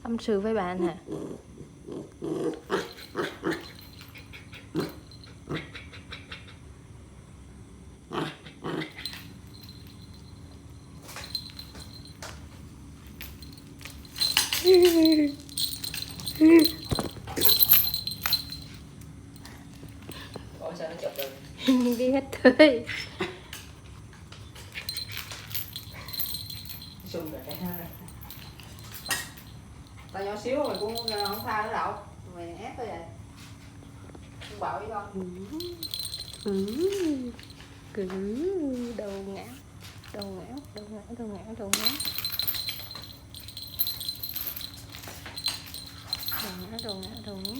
Tâm sự với bạn hả? Ủa sao nó chụp được? Đi hết thôi. Xung rồi cái tao nhỏ xíu mày cũng không tha nữa đâu, mày ép tao vậy không bạo với con. Cứ đầu ngã, đầu ngã, đầu ngã, đầu ngã, đầu ngã, đầu ngã, đầu ngã, đầu ngã.